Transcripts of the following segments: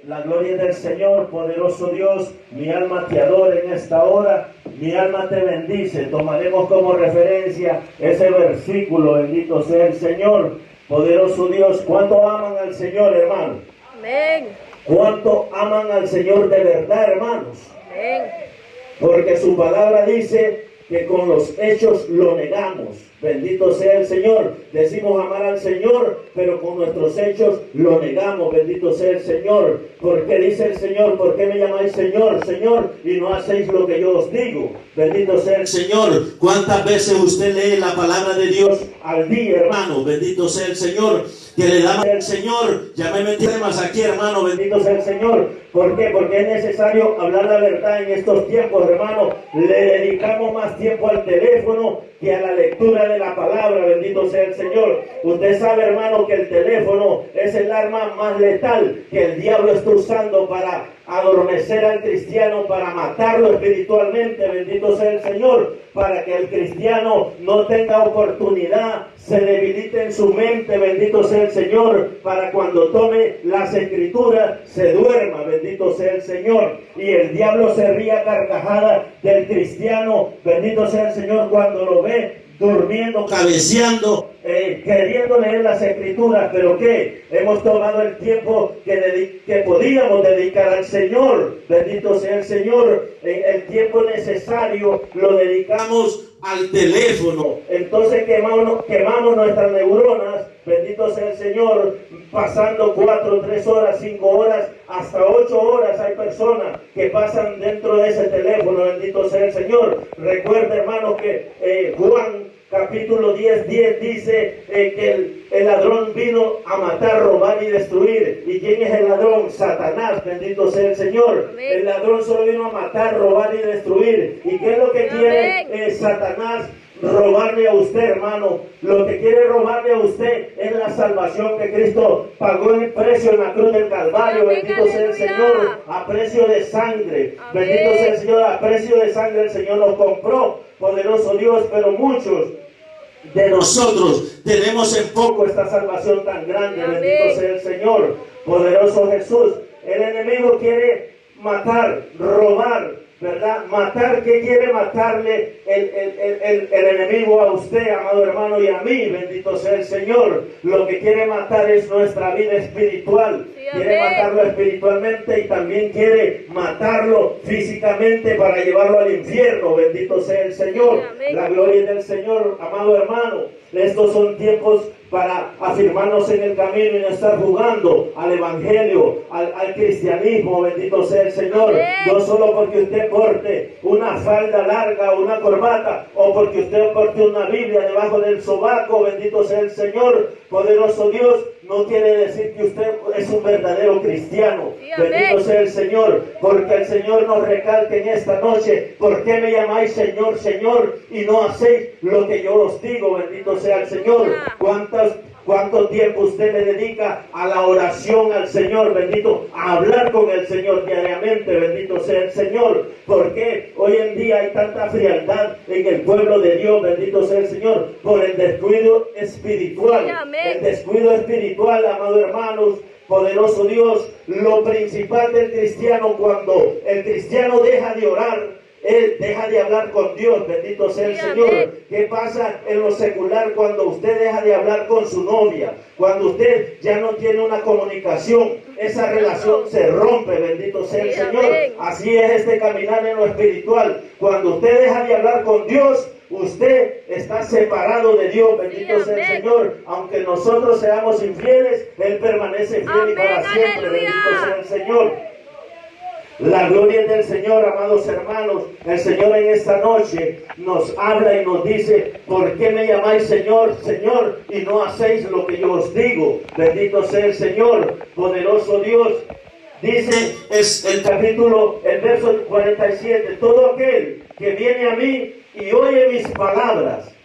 La gloria del Señor, poderoso Dios, mi alma te adora en esta hora, mi alma te bendice. Tomaremos como referencia ese versículo, bendito sea el Señor, poderoso Dios. ¿Cuánto aman al Señor, hermano? Amén. ¿Cuánto aman al Señor de verdad, hermanos? Amén. Porque su palabra dice que con los hechos lo negamos. Bendito sea el Señor. Decimos amar al Señor, pero con nuestros hechos lo negamos. Bendito sea el Señor. Porque dice el Señor, ¿por qué me llamáis Señor, Señor, y no hacéis lo que yo os digo? Bendito sea el Señor. ¿Cuántas veces usted lee la palabra de Dios al día, hermano? Bendito sea el Señor. Que le damos al Señor. Ya me metí temas aquí, hermano. Bendito sea el Señor. ¿Por qué? Porque es necesario hablar la verdad en estos tiempos, hermano. Le dedicamos más tiempo al teléfono que a la lectura de la palabra. Bendito sea el Señor. Usted sabe, hermano, que el teléfono es el arma más letal que el diablo está usando para adormecer al cristiano, para matarlo espiritualmente. Bendito sea el Señor. Para que el cristiano no tenga oportunidad, se debilite en su mente. Bendito sea el Señor. Para cuando tome las escrituras se duerma. Bendito sea el Señor. Y el diablo se ría carcajada del cristiano. Bendito sea el Señor cuando lo ve durmiendo, cabeceando, queriendo leer las escrituras. Pero ¿qué? Hemos tomado el tiempo que podíamos dedicar al Señor. Bendito sea el Señor. El tiempo necesario lo dedicamos al teléfono. Entonces quemamos nuestras neuronas. Bendito sea el Señor, pasando 4, 3 horas, 5 horas, hasta 8 horas. Hay personas que pasan dentro de ese teléfono. Bendito sea el Señor. Recuerda, hermano, que Juan capítulo 10 dice que el ladrón vino a matar, robar y destruir. ¿Y quién es el ladrón? Satanás. Bendito sea el Señor. Amén. El ladrón solo vino a matar, robar y destruir. ¿Y qué es lo que quiere Satanás? Robarle a usted, hermano. Lo que quiere robarle a usted es la salvación que Cristo pagó el precio en la cruz del Calvario. Amén, bendito aleluya. Sea el Señor, a precio de sangre. Amén. Bendito sea el Señor, a precio de sangre el Señor nos compró, poderoso Dios. Pero muchos de nosotros tenemos en poco esta salvación tan grande. Amén. Bendito sea el Señor, poderoso Jesús. El enemigo quiere matar, robar, ¿verdad? Matar. ¿Qué quiere matarle el enemigo a usted, amado hermano, y a mí? Bendito sea el Señor. Lo que quiere matar es nuestra vida espiritual. Sí, quiere matarlo espiritualmente y también quiere matarlo físicamente para llevarlo al infierno. Bendito sea el Señor. Sí, la gloria del Señor, amado hermano. Estos son tiempos para afirmarnos en el camino y no estar jugando al evangelio, al cristianismo. Bendito sea el Señor. Amén. No solo porque usted porte una falda larga o una corbata, o porque usted porte una Biblia debajo del sobaco. Bendito sea el Señor, poderoso Dios. No quiere decir que usted es un verdadero cristiano. Sí, bendito sea el Señor, porque el Señor nos recalca en esta noche: ¿por qué me llamáis Señor, Señor, y no hacéis lo que yo os digo? Bendito sea el Señor. ¿Cuánto tiempo usted le dedica a la oración al Señor? Bendito, a hablar con el Señor diariamente. Bendito sea el Señor. Porque hoy en día hay tanta frialdad en el pueblo de Dios. Bendito sea el Señor, por el descuido espiritual. El descuido espiritual, amados hermanos, poderoso Dios. Lo principal del cristiano, cuando el cristiano deja de orar, él deja de hablar con Dios. Bendito sea el Señor. ¿Qué pasa en lo secular cuando usted deja de hablar con su novia? Cuando usted ya no tiene una comunicación, esa relación se rompe. Bendito sea el Señor. Así es este caminar en lo espiritual. Cuando usted deja de hablar con Dios, usted está separado de Dios. Bendito sea el Señor. Aunque nosotros seamos infieles, Él permanece fiel y para siempre. Bendito sea el Señor. La gloria del Señor, amados hermanos. El Señor en esta noche nos habla y nos dice: ¿por qué me llamáis Señor, Señor, y no hacéis lo que yo os digo? Bendito sea el Señor, poderoso Dios. Dice el verso 47: todo aquel que viene a mí y oye mis palabras,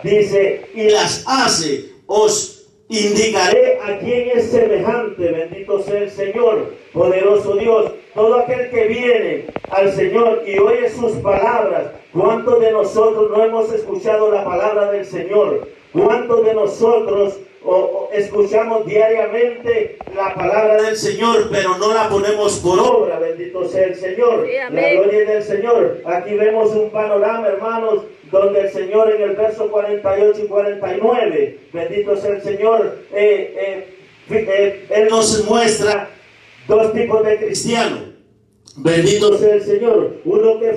dice, y las hace, os indicaré a quién es semejante. Bendito sea el Señor, poderoso Dios. Todo aquel que viene al Señor y oye sus palabras. ¿Cuántos de nosotros no hemos escuchado la palabra del Señor? ¿Cuántos de nosotros o escuchamos diariamente la palabra del Señor, pero no la ponemos por obra. Bendito sea el Señor. Sí, La gloria es del Señor. Aquí vemos un panorama, hermanos, donde el Señor en el verso 48 y 49, bendito sea el Señor, Él nos muestra dos tipos de cristianos. Bendito sea el Señor. Uno que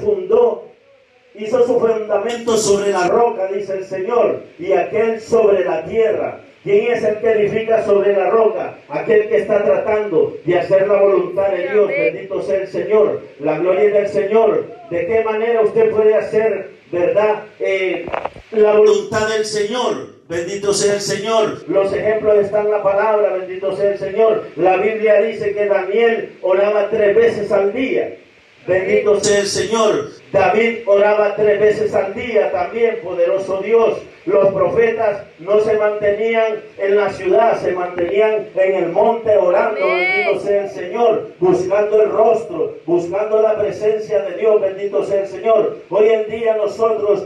hizo su fundamento sobre la roca, dice el Señor, y aquel sobre la tierra. ¿Quién es el que edifica sobre la roca? Aquel que está tratando de hacer la voluntad de Dios. Bendito sea el Señor. La gloria del Señor. ¿De qué manera usted puede hacer, verdad, la voluntad del Señor? Bendito sea el Señor. Los ejemplos están en la palabra. Bendito sea el Señor. La Biblia dice que Daniel oraba 3 veces al día. Bendito sea el Señor. David oraba 3 veces al día también, poderoso Dios. Los profetas no se mantenían en la ciudad, se mantenían en el monte orando. Bendito sea el Señor, buscando el rostro, buscando la presencia de Dios. Bendito sea el Señor. Hoy en día nosotros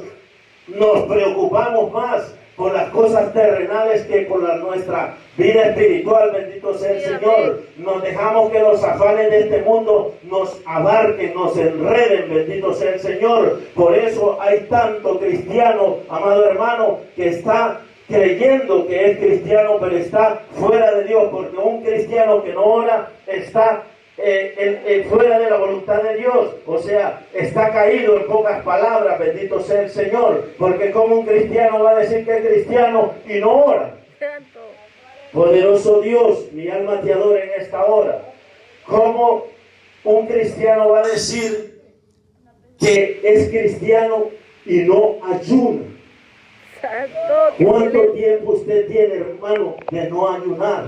nos preocupamos más por las cosas terrenales que por nuestra vida espiritual. Bendito sea el Señor. Nos dejamos que los afanes de este mundo nos abarquen, nos enreden. Bendito sea el Señor. Por eso hay tanto cristiano, amado hermano, que está creyendo que es cristiano, pero está fuera de Dios, porque un cristiano que no ora está fuera de la voluntad de Dios, o sea, está caído, en pocas palabras. Bendito sea el Señor, porque como un cristiano va a decir que es cristiano y no ora. Poderoso Dios, mi alma te adora en esta hora. ¿Cómo un cristiano va a decir que es cristiano y no ayuna? ¿Cuánto tiempo usted tiene, hermano, de no ayunar?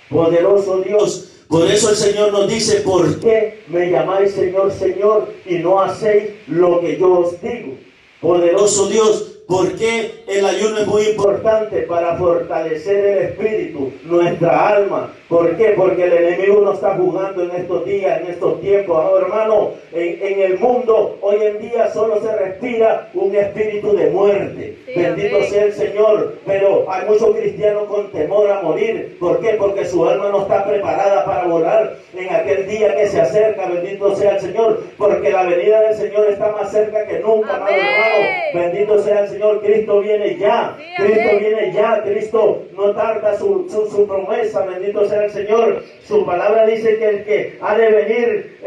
Poderoso Dios. Por eso el Señor nos dice: ¿por qué me llamáis Señor, Señor, y no hacéis lo que yo os digo? Poderoso Dios, porque el ayuno es muy importante para fortalecer el espíritu, nuestra alma. ¿Por qué? Porque el enemigo no está jugando en estos días, en estos tiempos. Oh, hermano, en el mundo hoy en día solo se respira un espíritu de muerte. Sí, bendito amén. Sea el Señor. Pero hay muchos cristianos con temor a morir. ¿Por qué? Porque su alma no está preparada para volar en aquel día que se acerca. Bendito sea el Señor. Porque la venida del Señor está más cerca que nunca, amado hermano. Bendito sea el Señor. Cristo viene ya. Sí, Cristo viene ya. Cristo no tarda su promesa. Bendito sea el Señor. Su palabra dice que el que ha de venir,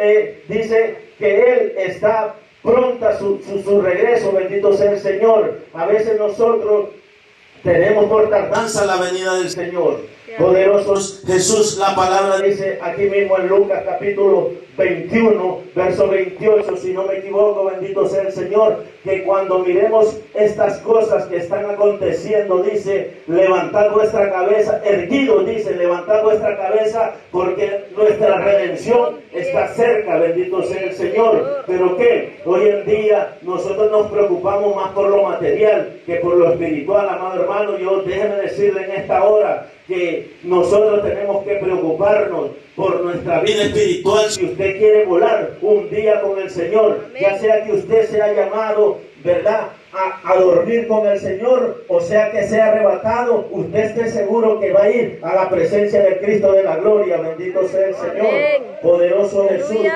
dice que Él está pronta su regreso. Bendito sea el Señor. A veces nosotros tenemos por tardanza la venida del Señor. Poderosos Jesús, la palabra dice aquí mismo en Lucas capítulo 21, verso 28, si no me equivoco, bendito sea el Señor, que cuando miremos estas cosas que están aconteciendo, dice: levantad vuestra cabeza, erguidos, dice, levantad vuestra cabeza, porque nuestra redención está cerca. Bendito sea el Señor. Pero ¿qué? Hoy en día nosotros nos preocupamos más por lo material que por lo espiritual, amado hermano. Yo déjeme decirle en esta hora que nosotros tenemos que preocuparnos por nuestra vida espiritual. Si usted quiere volar un día con el Señor, amén, ya sea que usted sea llamado, ¿verdad?, a dormir con el Señor, o sea que sea arrebatado, usted esté seguro que va a ir a la presencia del Cristo de la gloria. Bendito sea el Señor. Amén. Poderoso Jesús.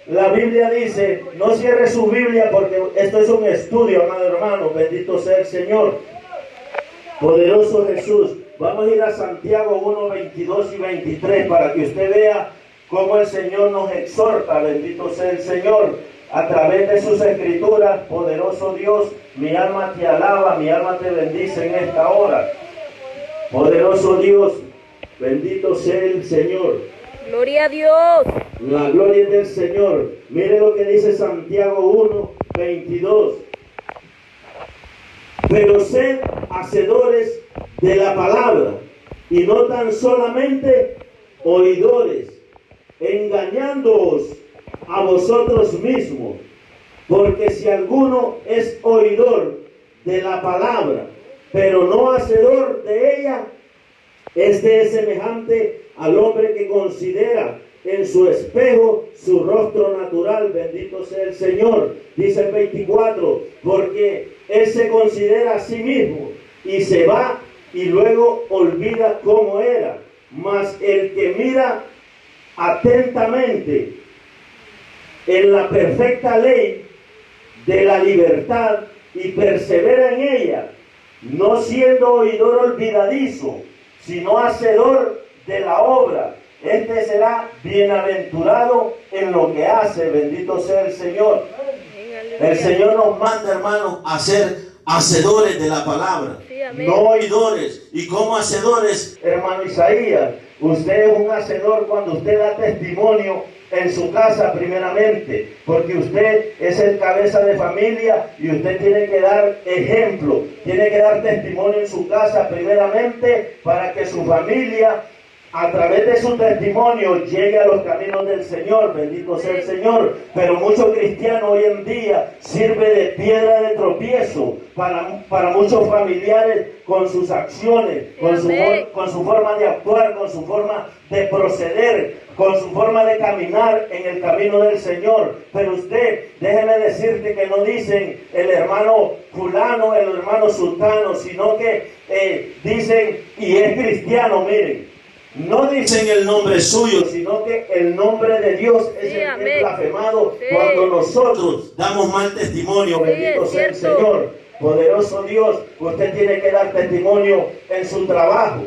La Biblia dice, no cierre su Biblia porque esto es un estudio, amado hermano. Bendito sea el Señor. Poderoso Jesús. Vamos a ir a Santiago 1, 22 y 23 para que usted vea cómo el Señor nos exhorta. Bendito sea el Señor. A través de sus escrituras, poderoso Dios, mi alma te alaba, mi alma te bendice en esta hora. Poderoso Dios, bendito sea el Señor. Gloria a Dios. La gloria del Señor. Mire lo que dice Santiago 1, 22. Pero sed hacedores de la palabra, y no tan solamente oidores, engañándoos a vosotros mismos, porque si alguno es oidor de la palabra, pero no hacedor de ella, este es semejante al hombre que considera en su espejo su rostro natural. Bendito sea el Señor. Dice el 24, porque él se considera a sí mismo y se va y luego olvida cómo era. Mas el que mira atentamente en la perfecta ley de la libertad y persevera en ella, no siendo oidor olvidadizo, sino hacedor de la obra, este será bienaventurado en lo que hace. Bendito sea el Señor. El Señor nos manda, hermanos, a ser hacedores de la palabra, no oidores. Y como hacedores, hermano Isaías, usted es un hacedor cuando usted da testimonio en su casa primeramente, porque usted es el cabeza de familia y usted tiene que dar ejemplo, tiene que dar testimonio en su casa primeramente para que su familia, a través de su testimonio, llegue a los caminos del Señor. Bendito sea el Señor. Pero muchos cristianos hoy en día sirve de piedra de tropiezo para muchos familiares con sus acciones, con su forma de actuar, con su forma de proceder, con su forma de caminar en el camino del Señor. Pero usted, déjeme decirte que no dicen el hermano fulano, el hermano sultano, sino que dicen, y es cristiano, miren. No dicen el nombre suyo, sino que el nombre de Dios es el que es blasfemado cuando nosotros damos mal testimonio. Bendito sea el Señor. Poderoso Dios, usted tiene que dar testimonio en su trabajo.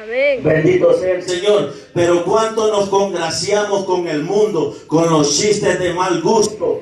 Amén. Bendito sea el Señor. Pero cuánto nos congraciamos con el mundo, con los chistes de mal gusto,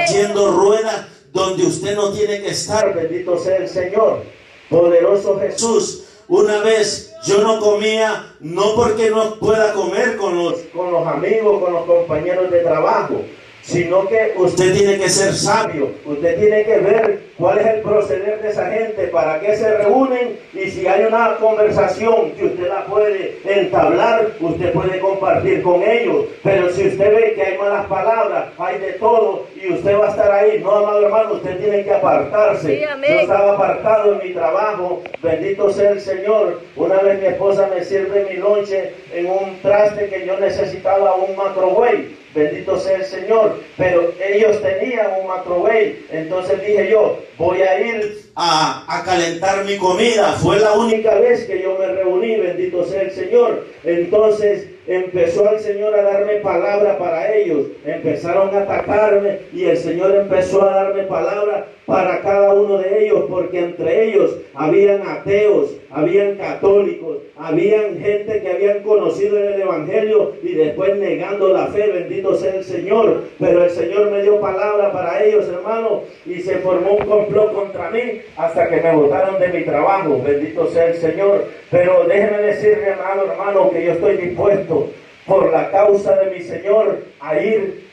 haciendo ruedas donde usted no tiene que estar. Bendito sea el Señor. Poderoso Jesús. Una vez yo no comía, no porque no pueda comer con los amigos, con los compañeros de trabajo, sino que usted tiene que ser sabio, usted tiene que ver cuál es el proceder de esa gente, para qué se reúnen, y si hay una conversación que usted la puede entablar, usted puede compartir con ellos. Pero si usted ve que hay malas palabras, hay de todo, y usted va a estar ahí, no, amado hermano, usted tiene que apartarse. Sí, yo estaba apartado en mi trabajo, bendito sea el Señor. Una vez mi esposa me sirve mi lonche en un traste que yo necesitaba, un microwave. Bendito sea el Señor. Pero ellos tenían un microwave. Entonces dije yo, voy a ir a calentar mi comida. Fue la única vez que yo me reuní. Bendito sea el Señor. Entonces empezó el Señor a darme palabra para ellos. Empezaron a atacarme y el Señor empezó a darme palabra para cada uno de ellos, porque entre ellos habían ateos, habían católicos, habían gente que habían conocido el Evangelio y después negando la fe. Bendito sea el Señor. Pero el Señor me dio palabra para ellos, hermano, y se formó un complot contra mí hasta que me botaron de mi trabajo. Bendito sea el Señor. Pero déjeme decirle, hermano, que yo estoy dispuesto por la causa de mi Señor a ir,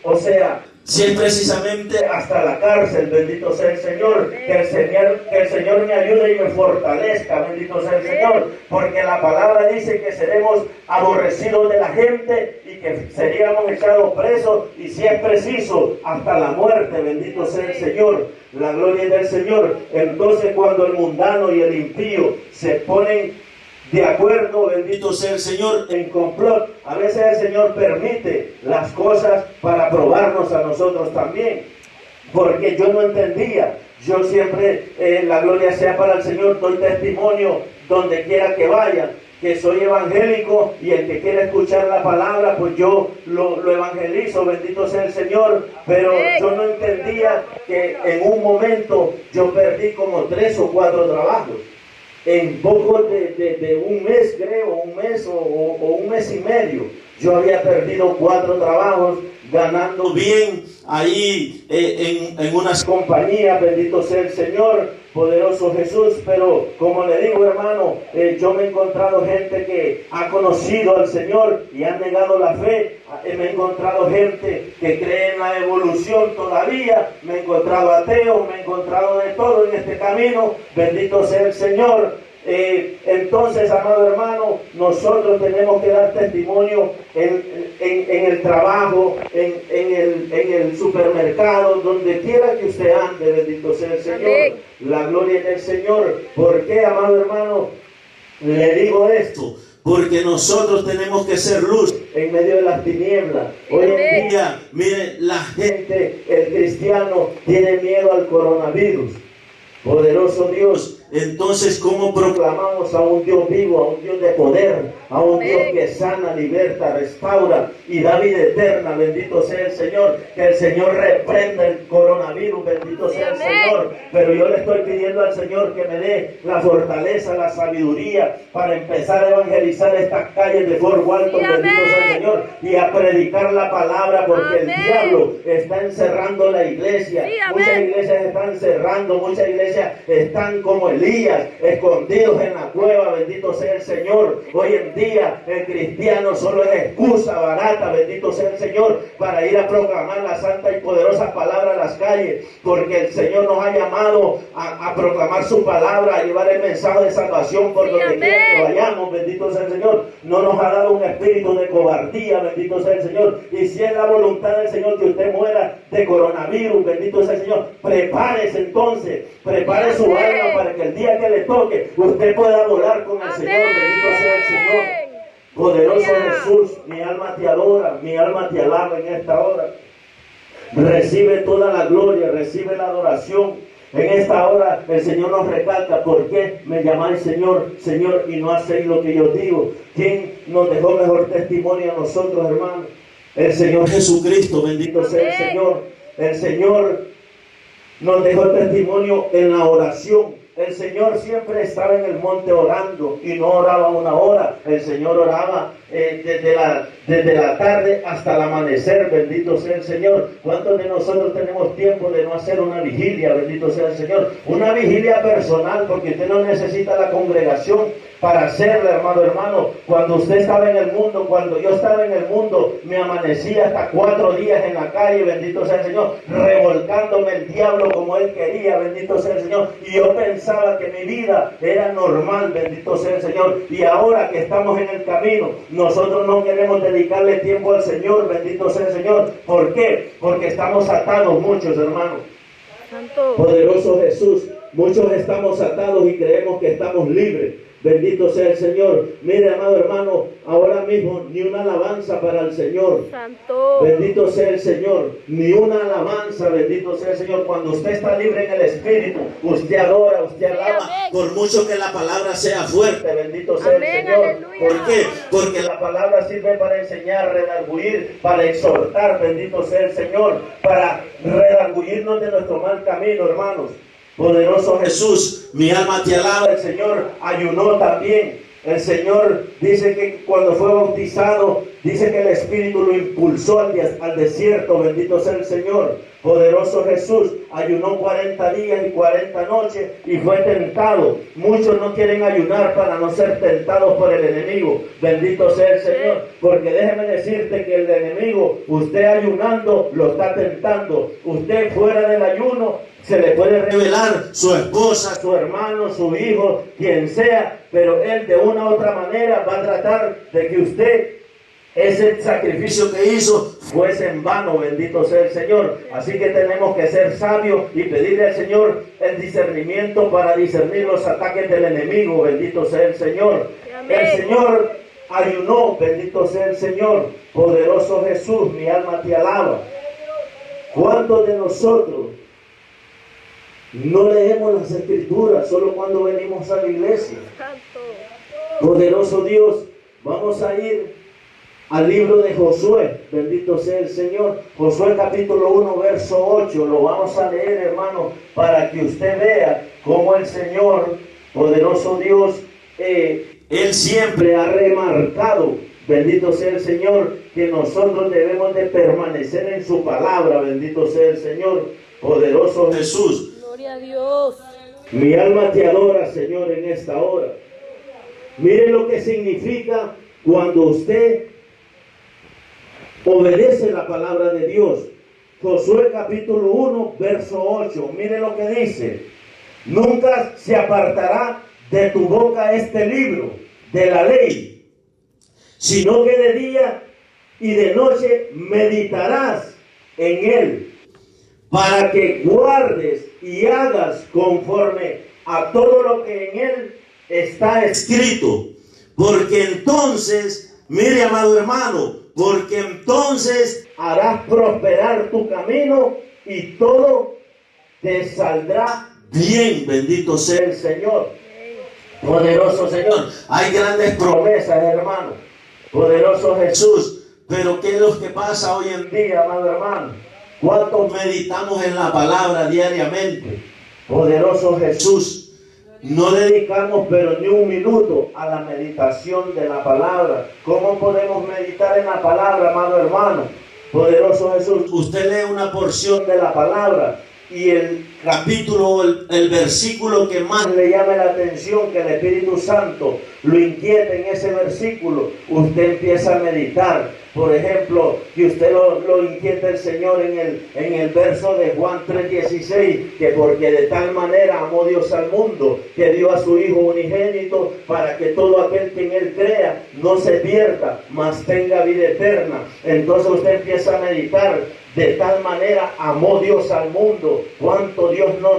si es precisamente hasta la cárcel. Bendito sea el Señor. Que el Señor me ayude y me fortalezca. Bendito sea el Señor. Porque la palabra dice que seremos aborrecidos de la gente y que seríamos echados presos, y si es preciso, hasta la muerte. Bendito sea el Señor. La gloria del Señor. Entonces, cuando el mundano y el impío se ponen de acuerdo, bendito sea el Señor, en complot, a veces el Señor permite las cosas para probarnos a nosotros también, porque yo no entendía. Yo siempre, la gloria sea para el Señor, doy testimonio donde quiera que vaya, que soy evangélico, y el que quiera escuchar la palabra, pues yo lo evangelizo. Bendito sea el Señor. Pero yo no entendía que en un momento yo perdí como 3 o 4 trabajos. En poco de un mes, creo, un mes o un mes y medio, yo había perdido 4 trabajos, ganando bien ahí en unas compañías. Bendito sea el Señor, poderoso Jesús. Pero como le digo, hermano, yo me he encontrado gente que ha conocido al Señor y ha negado la fe. Me he encontrado gente que cree en la evolución todavía. Me he encontrado ateos, me he encontrado de todo en este camino. Bendito sea el Señor. Entonces, amado hermano, nosotros tenemos que dar testimonio en el trabajo, en el supermercado, donde quiera que usted ande. Bendito sea el Señor. Amén. La gloria del Señor. ¿Por qué, amado hermano, le digo esto? Porque nosotros tenemos que ser luz en medio de las tinieblas. Hoy en día, mire, la gente, el cristiano, tiene miedo al coronavirus. Poderoso Dios, entonces ¿cómo proclamamos a un Dios vivo, a un Dios de poder, a un Dios que sana, liberta, restaura y da vida eterna? Bendito sea el Señor. Que el Señor reprenda el coronavirus, bendito sea el Señor. Pero yo le estoy pidiendo al Señor que me dé la fortaleza, la sabiduría para empezar a evangelizar estas calles de Fort Walton, bendito sea el Señor, y a predicar la palabra, porque el diablo está encerrando la iglesia. Muchas iglesias están cerrando, muchas iglesias están como Elías, escondidos en la cueva, bendito sea el Señor. Hoy en día el cristiano solo es excusa barata, bendito sea el Señor, para ir a proclamar la santa y poderosa palabra a las calles, porque el Señor nos ha llamado a proclamar su palabra, a llevar el mensaje de salvación por donde quiera que vayamos, bendito sea el Señor. No nos ha dado un espíritu de cobardía, bendito sea el Señor. Y si es la voluntad del Señor que usted muera de coronavirus, bendito sea el Señor, prepárese entonces, prepare su alma para que el día que le toque usted pueda volar con el Señor, bendito sea el Señor. Poderoso Jesús, mi alma te adora, mi alma te alaba en esta hora. Recibe toda la gloria, recibe la adoración. En esta hora el Señor nos recalca: ¿por qué me llamáis Señor, Señor, y no hacéis lo que yo digo? ¿Quién nos dejó mejor testimonio a nosotros, hermanos? El Señor Jesucristo, bendito sea el Señor. El Señor nos dejó testimonio en la oración. El Señor siempre estaba en el monte orando y no oraba una hora. El Señor oraba desde la tarde hasta el amanecer, bendito sea el Señor. ¿Cuántos de nosotros tenemos tiempo de no hacer una vigilia, bendito sea el Señor? Una vigilia personal, porque usted no necesita la congregación para hacerla, hermano. Cuando usted estaba en el mundo, cuando yo estaba en el mundo, me amanecía hasta 4 días en la calle, bendito sea el Señor, revolcándome el diablo como él quería, bendito sea el Señor. Y yo pensaba que mi vida era normal, bendito sea el Señor. Y ahora que estamos en el camino, nosotros no queremos dedicarle tiempo al Señor, bendito sea el Señor. ¿Por qué? Porque estamos atados muchos, hermanos. Poderoso Jesús, muchos estamos atados y creemos que estamos libres. Bendito sea el Señor. Mire, amado hermano, ahora mismo ni una alabanza para el Señor. Santo. Bendito sea el Señor. Ni una alabanza, bendito sea el Señor. Cuando usted está libre en el Espíritu, usted adora, usted alaba. Por mucho que la palabra sea fuerte, bendito sea el Señor. Aleluya. ¿Por qué? Porque la palabra sirve para enseñar, redarguir, para exhortar, bendito sea el Señor, para redarguirnos de nuestro mal camino, hermanos. Poderoso Jesús, mi alma te alaba. El Señor ayunó también. El Señor dice que cuando fue bautizado, dice que el Espíritu lo impulsó al desierto, bendito sea el Señor. Poderoso Jesús, ayunó 40 días y 40 noches y fue tentado. Muchos no quieren ayunar para no ser tentados por el enemigo, bendito sea el Señor. Porque déjeme decirte que el enemigo, usted ayunando, lo está tentando. Usted fuera del ayuno, se le puede revelar su esposa, su hermano, su hijo, quien sea, pero él de una u otra manera va a tratar de que usted, ese sacrificio que hizo, fuese en vano, bendito sea el Señor. Así que tenemos que ser sabios y pedirle al Señor el discernimiento para discernir los ataques del enemigo, bendito sea el Señor. El Señor ayunó, bendito sea el Señor. Poderoso Jesús, mi alma te alaba. ¿Cuántos de nosotros no leemos las Escrituras solo cuando venimos a la iglesia? Poderoso Dios, vamos a ir al libro de Josué, bendito sea el Señor. Josué capítulo 1, verso 8, lo vamos a leer, hermano, para que usted vea cómo el Señor, poderoso Dios, Él siempre ha remarcado, bendito sea el Señor, que nosotros debemos de permanecer en su palabra, bendito sea el Señor. Poderoso Jesús, Gloria a Dios. mi alma te adora, Señor, en esta hora. Mire lo que significa cuando usted obedece la palabra de Dios. Josué capítulo 1, verso 8. Mire lo que dice: nunca se apartará de tu boca este libro de la ley, sino que de día y de noche meditarás en él, para que guardes y hagas conforme a todo lo que en él está escrito. Porque entonces, mire, amado hermano, porque entonces harás prosperar tu camino y todo te saldrá bien, bendito sea el Señor. Poderoso Señor. Hay grandes promesas, hermano. Poderoso Jesús. Pero ¿qué es lo que pasa hoy en día, amado hermano? ¿Cuántos meditamos en la palabra diariamente? Poderoso Jesús. No dedicamos pero ni un minuto a la meditación de la palabra. ¿Cómo podemos meditar en la palabra, amado hermano? Poderoso Jesús. Usted lee una porción de la palabra y el capítulo, el versículo que más le llame la atención, que el Espíritu Santo lo inquiete en ese versículo, usted empieza a meditar. Por ejemplo, que usted lo inquiete el Señor en el verso de Juan 3:16, que porque de tal manera amó Dios al mundo, que dio a su Hijo unigénito, para que todo aquel que en Él crea no se pierda, mas tenga vida eterna. Entonces usted empieza a meditar. De tal manera amó Dios al mundo. Cuánto Dios no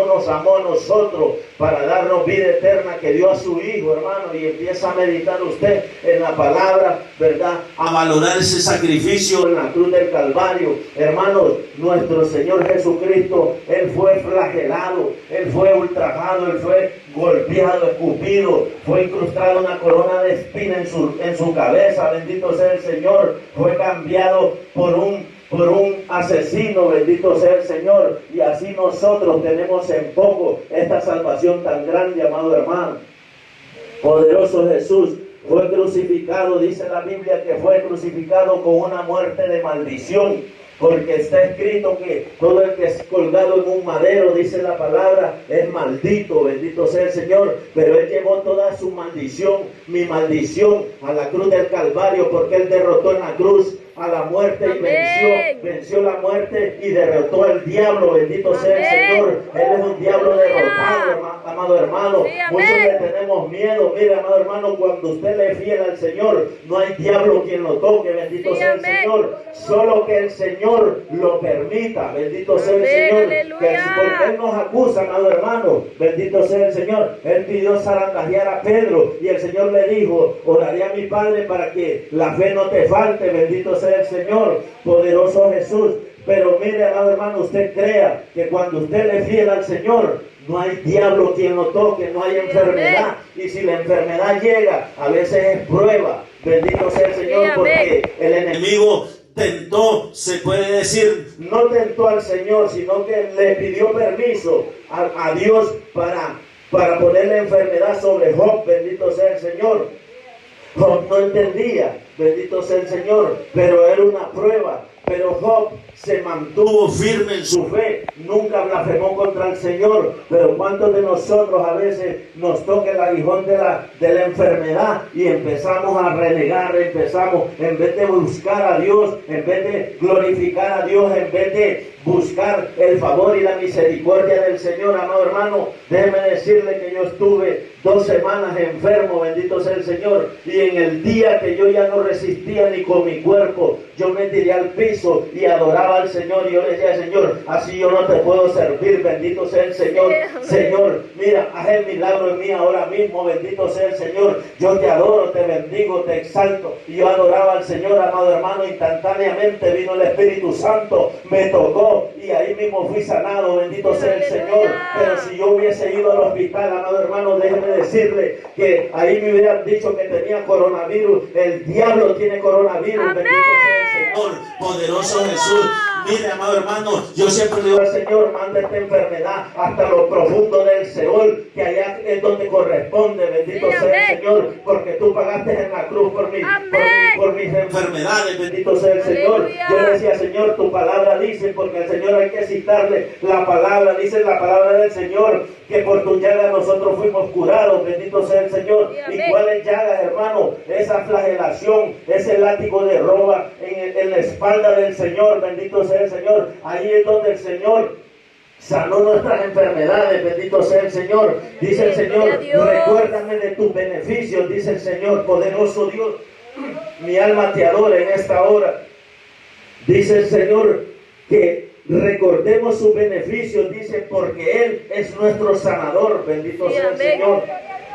nos amó a nosotros para darnos vida eterna, que dio a su Hijo, hermano. Y empieza a meditar usted en la palabra, ¿verdad? A valorar ese sacrificio en la cruz del Calvario. Hermanos, nuestro Señor Jesucristo, Él fue flagelado, Él fue ultrajado, Él fue golpeado, escupido, fue incrustada una corona de espina en su cabeza. Bendito sea el Señor. Fue cambiado por un asesino, bendito sea el Señor. Y así nosotros tenemos en poco esta salvación tan grande, amado hermano. Poderoso Jesús fue crucificado, dice la Biblia que fue crucificado con una muerte de maldición, porque está escrito que todo el que es colgado en un madero, dice la palabra, es maldito, bendito sea el Señor. Pero Él llevó toda su maldición, mi maldición, a la cruz del Calvario, porque Él derrotó en la cruz a la muerte y venció la muerte y derrotó al diablo, bendito sea el Señor. Él es un diablo derrotado, amado hermano. Muchos le tenemos miedo. Mire, amado hermano, cuando usted le es fiel al Señor, no hay diablo quien lo toque, bendito sea el Señor. Solo que el Señor lo permita, bendito sea el Señor. Que porque Él nos acusa, amado hermano, bendito sea el Señor. Él pidió zarandajear a Pedro y el Señor le dijo: oraré a mi Padre para que la fe no te falte, bendito sea el Señor. Poderoso Jesús. Pero mire, amado hermano, usted crea que cuando usted le es fiel al Señor, no hay diablo quien lo toque, no hay enfermedad. Y si la enfermedad llega, a veces es prueba. Bendito sea el Señor, porque el enemigo tentó, se puede decir, no tentó al Señor, sino que le pidió permiso a Dios para poner la enfermedad sobre Job. Bendito sea el Señor. Job no entendía, bendito sea el Señor, pero era una prueba. Pero Job se mantuvo firme en su fe, nunca blasfemó contra el Señor. Pero ¿cuántos de nosotros a veces nos toca el aguijón de la enfermedad y empezamos a renegar, en vez de buscar a Dios, en vez de glorificar a Dios, en vez de buscar el favor y la misericordia del Señor? Amado hermano, déjeme decirle que yo estuve 2 semanas enfermo, bendito sea el Señor, y en el día que yo ya no resistía ni con mi cuerpo, yo me tiré al piso y adoraba al Señor, y yo le decía: Señor, así yo no te puedo servir, bendito sea el Señor. Señor, mira, haz el milagro en mí ahora mismo, bendito sea el Señor. Yo te adoro, te bendigo, te exalto. Y yo adoraba al Señor, amado hermano. Instantáneamente vino el Espíritu Santo, me tocó y ahí mismo fui sanado, bendito sea el Señor. Pero si yo hubiese ido al hospital, amado hermano, déjeme decirle que ahí me hubieran dicho que tenía coronavirus. El diablo tiene coronavirus, bendito sea el Señor. Poderoso Jesús. Mire, amado hermano, yo siempre digo al Señor: manda esta enfermedad hasta lo profundo del Seol, que allá es donde corresponde, bendito sea el Señor, porque tú pagaste en la cruz por mis enfermedades, bendito sea el Señor. Yo le decía: Señor, tu palabra dice, porque al Señor hay que citarle la palabra, dice la palabra del Señor, que por tu llaga nosotros fuimos curados, bendito sea el Señor. ¿Y cuáles llagas, hermano? Esa flagelación, ese látigo de roba en la espalda del Señor, bendito sea el Señor. Ahí es donde el Señor sanó nuestras enfermedades, bendito sea el Señor. Dice el Señor: recuérdame de tus beneficios, dice el Señor. Poderoso Dios, mi alma te adora en esta hora. Dice el Señor que recordemos sus beneficios, dice, porque Él es nuestro sanador, bendito sea el Señor.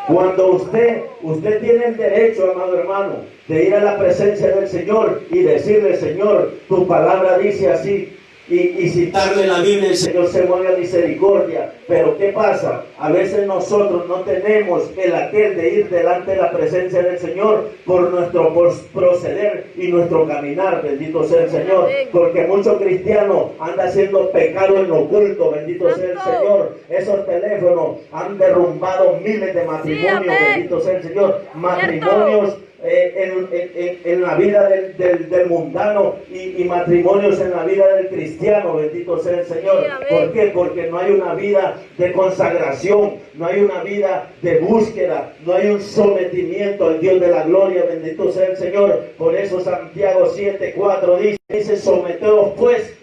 Cuando usted tiene el derecho, amado hermano, de ir a la presencia del Señor y decirle: Señor, tu palabra dice así, y citarle la Biblia, el Señor se mueve a misericordia. Pero ¿qué pasa? A veces nosotros no tenemos el aquel de ir delante de la presencia del Señor por nuestro proceder y nuestro caminar, bendito sea el Señor. Porque muchos cristianos andan haciendo pecado en lo oculto, bendito sea el Señor. Esos teléfonos han derrumbado miles de matrimonios, bendito sea el Señor. Matrimonios en la vida del mundano y matrimonios en la vida del cristiano, bendito sea el Señor. ¿Por qué? Porque no hay una vida de consagración, no hay una vida de búsqueda, no hay un sometimiento al Dios de la gloria, bendito sea el Señor. Por eso Santiago 7:4 dice, someteos pues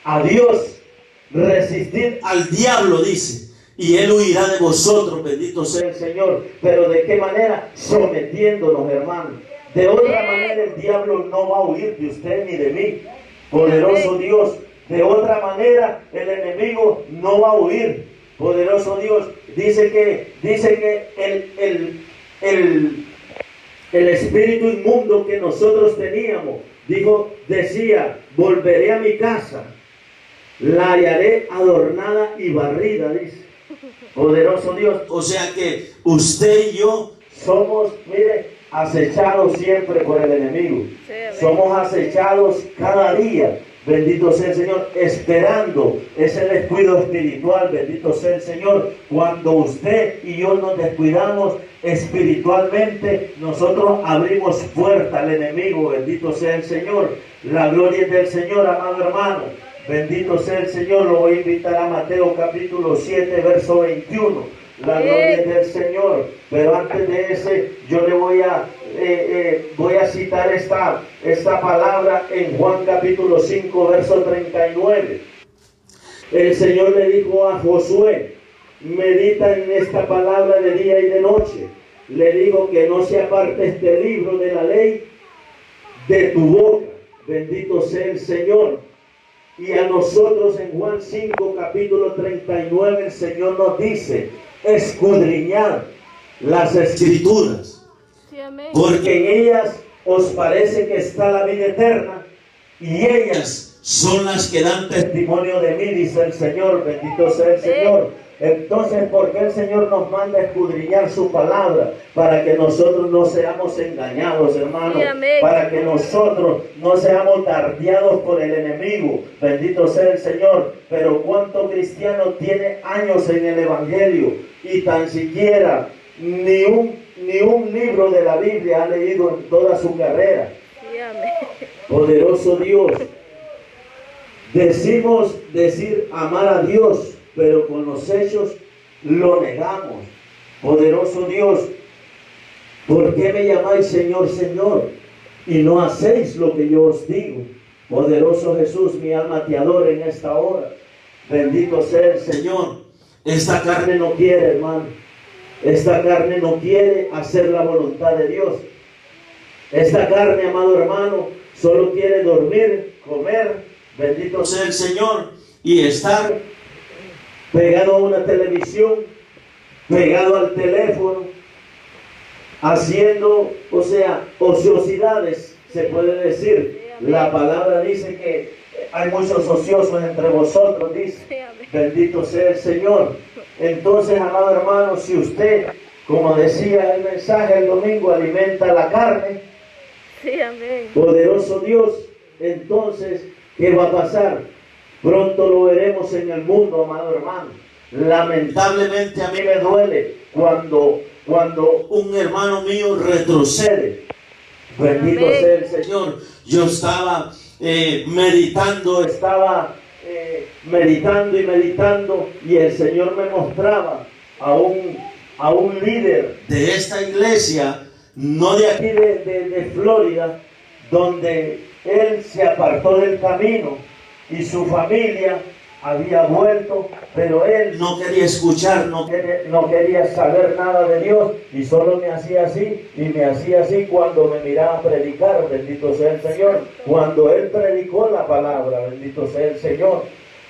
a Dios, resistid al diablo, dice, y él huirá de vosotros, bendito sea el Señor. Pero ¿de qué manera? Sometiéndonos, hermanos. De otra manera el diablo no va a huir de usted ni de mí, poderoso Dios. De otra manera el enemigo no va a huir, poderoso Dios. Dice que el espíritu inmundo que nosotros teníamos, decía, volveré a mi casa, la hallaré adornada y barrida, dice. Poderoso Dios. O sea que usted y yo somos, mire, acechados siempre por el enemigo. Somos acechados cada día. Bendito sea el Señor, esperando ese descuido espiritual, bendito sea el Señor. Cuando usted y yo nos descuidamos espiritualmente, nosotros abrimos puerta al enemigo, bendito sea el Señor. La gloria es del Señor, amado hermano. Bendito sea el Señor. Lo voy a invitar a Mateo capítulo 7, verso 21. La gloria es del Señor. Pero antes de ese, yo le voy a citar esta palabra en Juan capítulo 5, verso 39. El Señor le dijo a Josué, medita en esta palabra de día y de noche. Le digo que no se aparte este libro de la ley de tu boca. Bendito sea el Señor. Y a nosotros en Juan 5, capítulo 39, el Señor nos dice, escudriñad las Escrituras, porque en ellas os parece que está la vida eterna, y ellas son las que dan testimonio de mí, dice el Señor. Bendito sea el Señor. Entonces, ¿por qué el Señor nos manda a escudriñar su palabra? Para que nosotros no seamos engañados, hermanos. Para que nosotros no seamos dardeados por el enemigo. Bendito sea el Señor. Pero ¿cuánto cristiano tiene años en el Evangelio y tan siquiera ni un libro de la Biblia ha leído en toda su carrera? Poderoso Dios. Decimos amar a Dios, pero con los hechos lo negamos. Poderoso Dios, ¿por qué me llamáis Señor, Señor, y no hacéis lo que yo os digo? Poderoso Jesús, mi alma te adora en esta hora. Bendito sea el Señor. Esta carne no quiere, hermano. Esta carne no quiere hacer la voluntad de Dios. Esta carne, amado hermano, solo quiere dormir, comer, bendito sea el Señor, y estar pegado a una televisión, pegado al teléfono, haciendo, ociosidades, se puede decir. La palabra dice que hay muchos ociosos entre vosotros, dice. Bendito sea el Señor. Entonces, amado hermano, si usted, como decía el mensaje el domingo, alimenta la carne, poderoso Dios, entonces, ¿qué va a pasar? Pronto lo veremos en el mundo, amado hermano. Lamentablemente a mí me duele cuando un hermano mío retrocede. Bendito sea el Señor. Yo estaba meditando y meditando, y el Señor me mostraba a un líder de esta iglesia, no de aquí de Florida, donde él se apartó del camino y su familia había vuelto, pero él no quería escuchar, no quería saber nada de Dios, y solo me hacía así y me hacía así cuando me miraba predicar. Bendito sea el Señor. Cuando él predicó la palabra, bendito sea el Señor.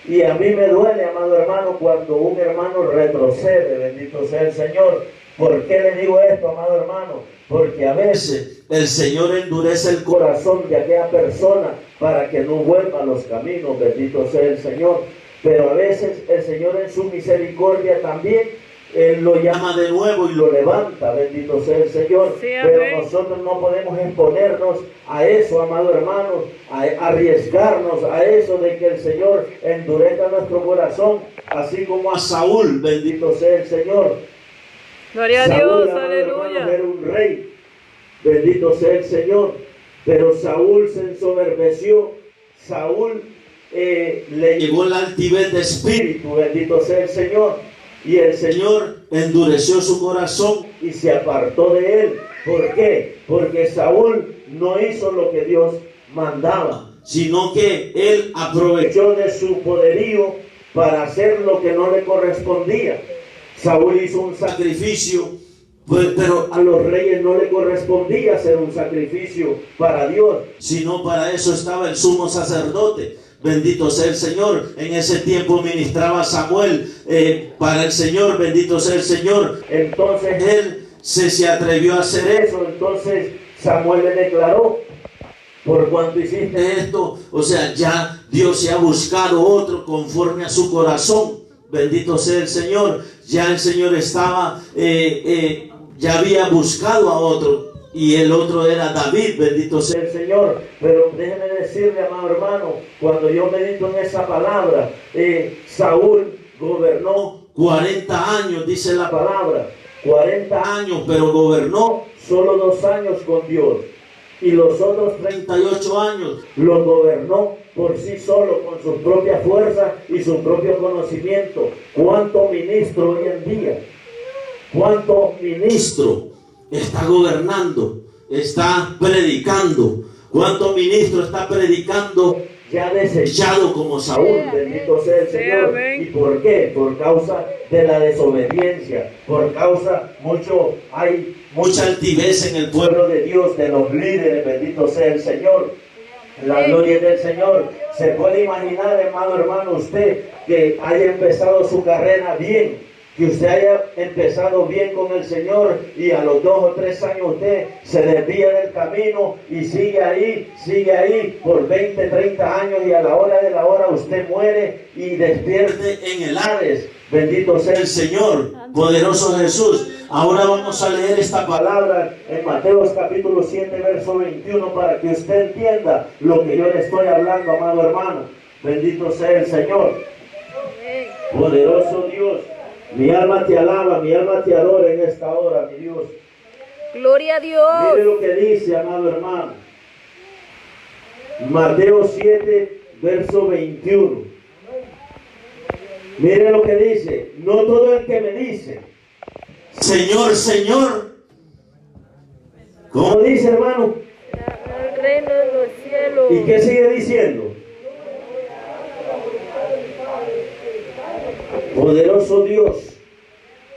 Y a mí me duele, amado hermano, cuando un hermano retrocede, bendito sea el Señor. ¿Por qué le digo esto, amado hermano? Porque a veces el Señor endurece el corazón de aquella persona para que no vuelva a los caminos, bendito sea el Señor. Pero a veces el Señor en su misericordia también Él lo llama de nuevo y lo levanta, bendito sea el Señor. Sí, pero nosotros no podemos exponernos a eso, amado hermano, a arriesgarnos a eso de que el Señor endurezca nuestro corazón, así como a Saúl, bendito sea el Señor. Gloria a Saúl, Dios, amado hermano, aleluya. era un rey, bendito sea el Señor, pero Saúl se ensoberbeció, Saúl le llegó la altivez de espíritu, bendito sea el Señor, y el Señor endureció su corazón y se apartó de él. ¿Por qué? Porque Saúl no hizo lo que Dios mandaba, sino que él aprovechó de su poderío para hacer lo que no le correspondía. Saúl hizo un sacrificio, pero a los reyes no le correspondía hacer un sacrificio para Dios, sino para eso estaba el sumo sacerdote. Bendito sea el Señor. En ese tiempo ministraba Samuel para el Señor, bendito sea el Señor. Entonces él se atrevió a hacer eso. Entonces Samuel le declaró: por cuanto hiciste esto, o sea, ya Dios se ha buscado otro conforme a su corazón. Bendito sea el Señor. Ya el Señor estaba, ya había buscado a otro. Y el otro era David, bendito sea el Señor. Pero déjeme decirle, amado hermano, cuando yo medito en esa palabra, Saúl gobernó 40 años, dice la palabra. 40 años, pero gobernó solo 2 años con Dios. Y los otros 38 años los gobernó por sí solo, con su propia fuerza y su propio conocimiento. ¿Cuánto ministro hoy en día? ¿Cuánto ministro está gobernando, está predicando? ¿Cuánto ministro está predicando ya desechado como Saúl? Bendito sea el Señor. ¿Y por qué? Por causa de la desobediencia, por causa hay mucha altivez en el pueblo de Dios, de los líderes, bendito sea el Señor. La gloria del Señor. Se puede imaginar, amado hermano, usted que haya empezado su carrera bien, que usted haya empezado bien con el Señor y a los 2 o 3 años usted se desvía del camino y sigue ahí por 20, 30 años, y a la hora de la hora usted muere y despierte en el Hades. Bendito sea el Señor, poderoso Jesús. Ahora vamos a leer esta palabra en Mateo capítulo 7, verso 21, para que usted entienda lo que yo le estoy hablando, amado hermano. Bendito sea el Señor. Poderoso Dios. Mi alma te alaba, mi alma te adora en esta hora, mi Dios. Gloria a Dios. Mire lo que dice, amado hermano. Mateo 7, verso 21. Mire lo que dice. No todo el que me dice, Señor, Señor. ¿Cómo dice, hermano? El reino de los cielos. ¿Y qué sigue diciendo? Poderoso Dios,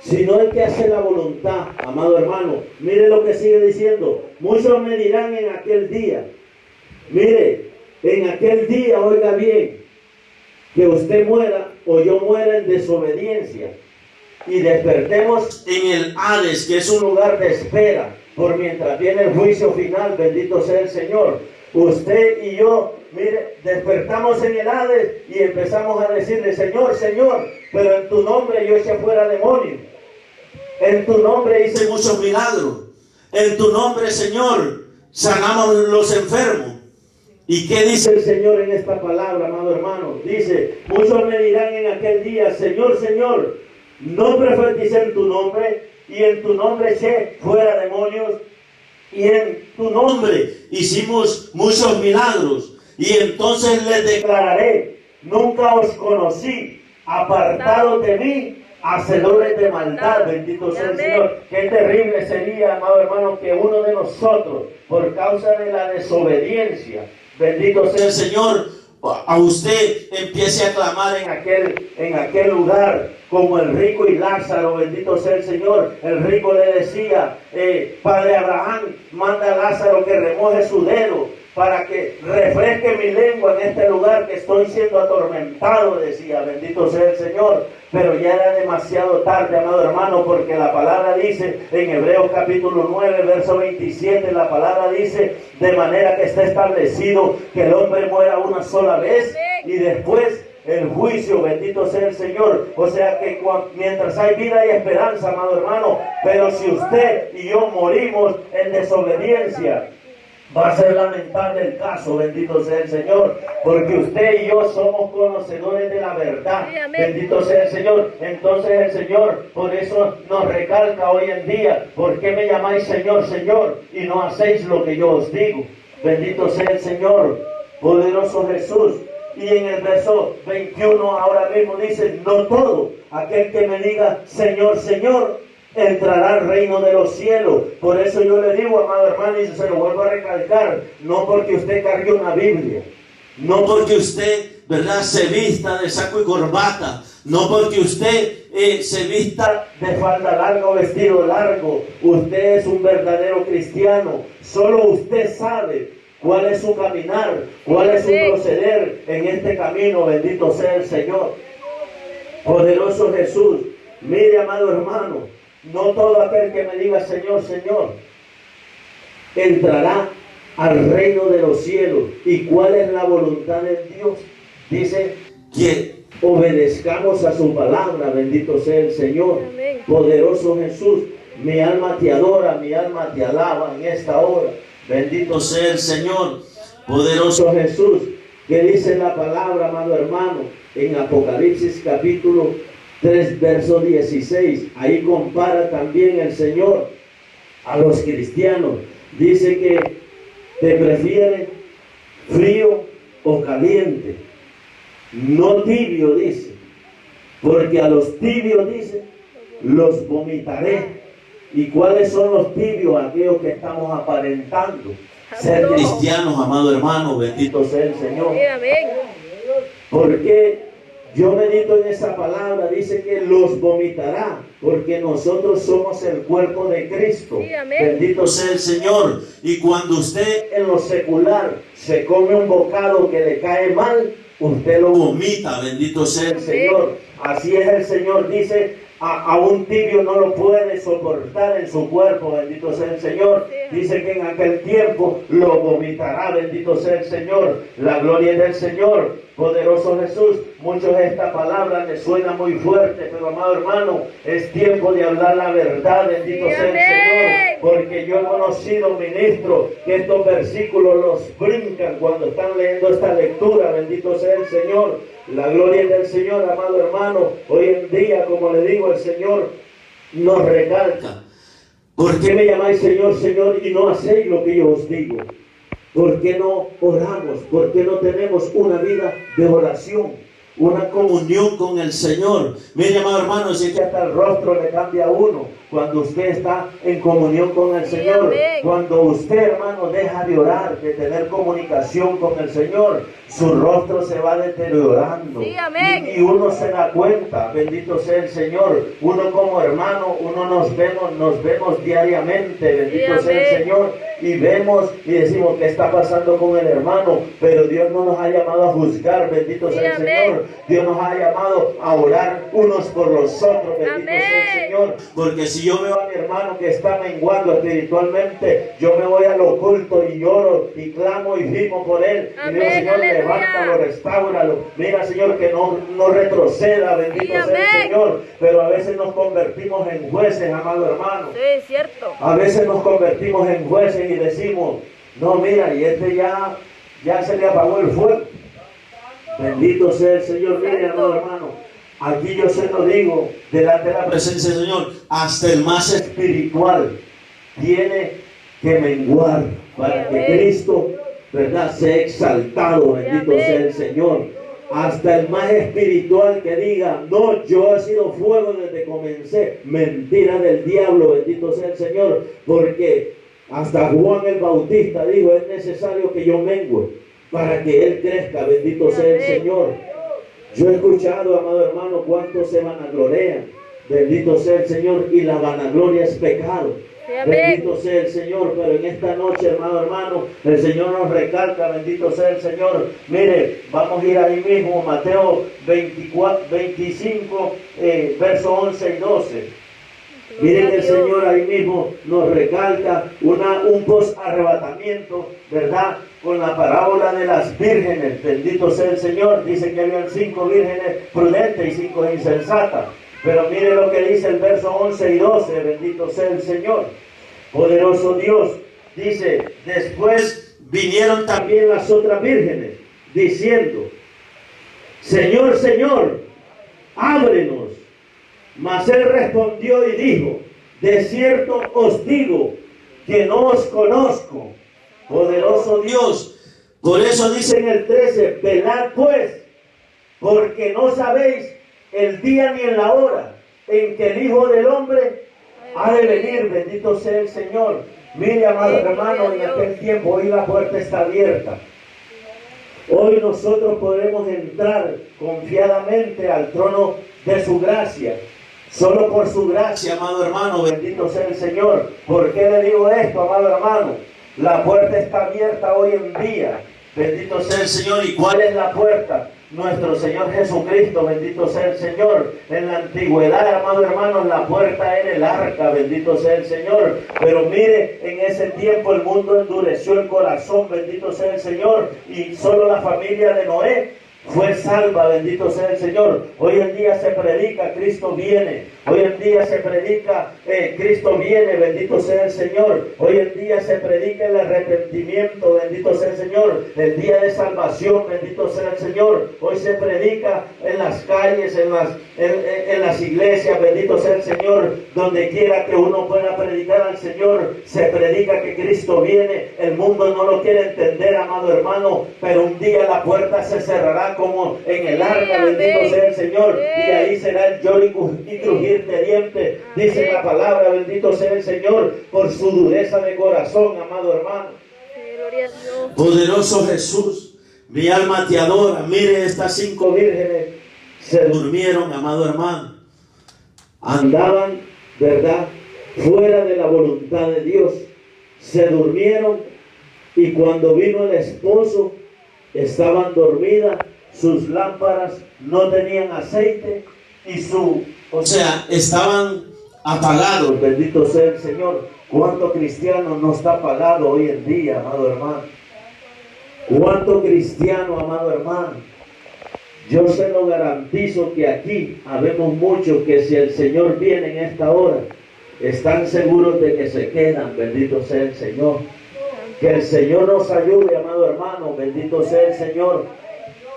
sino el que hace la voluntad, amado hermano. Mire lo que sigue diciendo. Muchos me dirán en aquel día. Mire, en aquel día, oiga bien, que usted muera o yo muera en desobediencia y despertemos en el Hades, que es un lugar de espera, por mientras viene el juicio final. Bendito sea el Señor. Usted y yo, mire, despertamos en el Hades y empezamos a decirle: Señor, Señor, pero en tu nombre yo eché fuera demonios, en tu nombre hice muchos milagros, en tu nombre, Señor, sanamos los enfermos. ¿Y qué dice el Señor en esta palabra, amado hermano? Dice: muchos me dirán en aquel día: Señor, Señor, no profeticé en tu nombre, y en tu nombre eché fuera demonios, y en tu nombre hicimos muchos milagros. Y entonces les declararé: nunca os conocí, apartados de mí, hacedores de maldad. Bendito sea el Señor. Qué terrible sería, amado hermano, que uno de nosotros, por causa de la desobediencia, bendito sea el Señor, a usted empiece a clamar en aquel lugar como el rico y Lázaro. Bendito sea el Señor. El rico le decía: Padre Abraham, manda a Lázaro que remoje su dedo para que refresque mi lengua en este lugar que estoy siendo atormentado, decía, bendito sea el Señor. Pero ya era demasiado tarde, amado hermano, porque la palabra dice en Hebreos capítulo 9, verso 27, la palabra dice, de manera que está establecido que el hombre muera una sola vez y después el juicio, bendito sea el Señor. O sea que mientras hay vida hay esperanza, amado hermano, pero si usted y yo morimos en desobediencia, va a ser lamentable el caso, bendito sea el Señor, porque usted y yo somos conocedores de la verdad, bendito sea el Señor. Entonces el Señor, por eso nos recalca hoy en día, ¿por qué me llamáis Señor, Señor, y no hacéis lo que yo os digo? Bendito sea el Señor, poderoso Jesús. Y en el verso 21 ahora mismo dice, no todo aquel que me diga Señor, Señor, entrará al reino de los cielos. Por eso yo le digo, amado hermano, y se lo vuelvo a recalcar, no porque usted cargue una Biblia, no porque usted, ¿verdad?, se vista de saco y corbata, no porque usted se vista de falda larga o vestido largo, usted es un verdadero cristiano. Solo usted sabe cuál es su caminar, cuál es su proceder en este camino, bendito sea el Señor. Poderoso Jesús. Mire, amado hermano, no todo aquel que me diga Señor, Señor, entrará al reino de los cielos. ¿Y cuál es la voluntad de Dios? Dice que obedezcamos a su palabra, bendito sea el Señor. Amén. Poderoso Jesús, mi alma te adora, mi alma te alaba en esta hora. Bendito sea el Señor, poderoso Jesús. ¿Qué dice la palabra, amado hermano? En Apocalipsis capítulo 3, verso 16. Ahí compara también el Señor a los cristianos. Dice que te prefiere frío o caliente, no tibio, dice, porque a los tibios, dice, los vomitaré. ¿Y cuáles son los tibios? Aquellos que estamos aparentando ser cristianos, amado hermano, bendito sea el Señor. Amén. Porque yo medito en esa palabra, dice que los vomitará, porque nosotros somos el cuerpo de Cristo. Sí, amén. Bendito sea el Señor. Y cuando usted en lo secular se come un bocado que le cae mal, usted lo vomita, bendito sea el Señor. Así es el Señor, dice, a un tibio no lo puede soportar en su cuerpo, bendito sea el Señor. Dice que en aquel tiempo lo vomitará, bendito sea el Señor. La gloria es del Señor, poderoso Jesús. Muchos de esta palabra les suena muy fuerte, pero amado hermano, es tiempo de hablar la verdad, bendito sea el Señor. Porque yo he conocido ministros que estos versículos los brincan cuando están leyendo esta lectura, bendito sea el Señor. La gloria es del Señor, amado hermano. Hoy en día, como le digo, el Señor nos recalca. ¿Por qué me llamáis Señor, Señor, y no hacéis lo que yo os digo? ¿Por qué no oramos? ¿Por qué no tenemos una vida de oración? Una comunión con el Señor. Mire, amado hermano, si es que hasta el rostro le cambia a uno cuando usted está en comunión con el Señor. Amén. Cuando usted, hermano, deja de orar, de tener comunicación con el Señor, su rostro se va deteriorando. Sí, amén. Y uno se da cuenta, bendito sea el Señor. Uno como hermano, uno nos vemos diariamente, bendito Sí, sea el amén. Señor. Y vemos y decimos, ¿qué está pasando con el hermano? Pero Dios no nos ha llamado a juzgar, bendito Sí, sea el amén. Señor. Dios nos ha llamado a orar unos por los otros, bendito Amén. sea el Señor. Porque si yo veo a mi hermano que está menguando espiritualmente, yo me voy al oculto y lloro y clamo y gimo por él. Amén, Y digo, Señor, aleluya. levántalo, restáuralo. Mira, Señor, que no retroceda, bendito Sí, sea amén. el Señor. Pero a veces nos convertimos en jueces, amado hermano. Sí, es cierto. A veces nos convertimos en jueces y decimos, no, mira, y este ya se le apagó el fuego. Bendito sea el Señor. Mire, amado hermano, aquí yo se lo digo, delante de la presencia del Señor, hasta el más espiritual tiene que menguar para que Amén. Cristo, ¿verdad?, sea exaltado. Bendito Amén. sea el Señor. Hasta el más espiritual que diga, no, yo he sido fuego desde que comencé. Mentira del diablo, bendito sea el Señor. Porque hasta Juan el Bautista dijo, es necesario que yo mengue para que Él crezca, bendito sea el Amén. Señor. Yo he escuchado, amado hermano, cuántos se vanaglorean. Bendito sea el Señor. Y la vanagloria es pecado. Sí, amén. Bendito sea el Señor, pero en esta noche, hermano, el Señor nos recalca, bendito sea el Señor. Mire, vamos a ir ahí mismo, Mateo 25, versos 11 y 12. Miren que el Señor ahí mismo nos recalca un post-arrebatamiento, ¿verdad? Con la parábola de las vírgenes. Bendito sea el Señor. Dice que habían 5 vírgenes prudentes y 5 insensatas. Pero mire lo que dice el verso 11 y 12. Bendito sea el Señor. Poderoso Dios. Dice, después vinieron también las otras vírgenes, diciendo, Señor, Señor, ábrenos. Mas él respondió y dijo, de cierto os digo que no os conozco. Poderoso Dios. Por eso dice en el 13, velad pues, porque no sabéis el día ni en la hora en que el Hijo del Hombre ha de venir. Bendito sea el Señor. Mire, amado hermano, en aquel tiempo hoy la puerta está abierta. Hoy nosotros podemos entrar confiadamente al trono de su gracia. Solo por su gracia, amado hermano, bendito sea el Señor. ¿Por qué le digo esto, amado hermano? La puerta está abierta hoy en día. Bendito sea el Señor. ¿Y cuál es la puerta? Nuestro Señor Jesucristo, bendito sea el Señor. En la antigüedad, amado hermano, la puerta era el arca, bendito sea el Señor. Pero mire, en ese tiempo el mundo endureció el corazón, bendito sea el Señor. Y solo la familia de Noé fue salva, bendito sea el Señor. Hoy en día se predica, Cristo viene. Hoy en día se predica, Cristo viene, bendito sea el Señor. Hoy en día se predica el arrepentimiento, bendito sea el Señor. El día de salvación, bendito sea el Señor. Hoy se predica en las calles, en las iglesias, bendito sea el Señor. Donde quiera que uno pueda predicar al Señor, se predica que Cristo viene. El mundo no lo quiere entender, amado hermano, pero un día la puerta se cerrará como en el arca, bendito sea el Señor, y ahí será el lloro y crujir de dientes, dice la palabra, bendito sea el Señor, por su dureza de corazón, amado hermano. Gloria a Dios. Poderoso Jesús, mi alma te adora. Mire, estas 5 vírgenes se durmieron, amado hermano, andaban, ¿verdad?, fuera de la voluntad de Dios, se durmieron, y cuando vino el esposo, estaban dormidas. Sus lámparas no tenían aceite y estaban apagados, bendito sea el Señor. ¿Cuánto cristiano no está apagado hoy en día, amado hermano? ¿Cuánto cristiano, amado hermano? Yo se lo garantizo que aquí habemos muchos que si el Señor viene en esta hora, están seguros de que se quedan, bendito sea el Señor. Que el Señor nos ayude, amado hermano, bendito sea el Señor.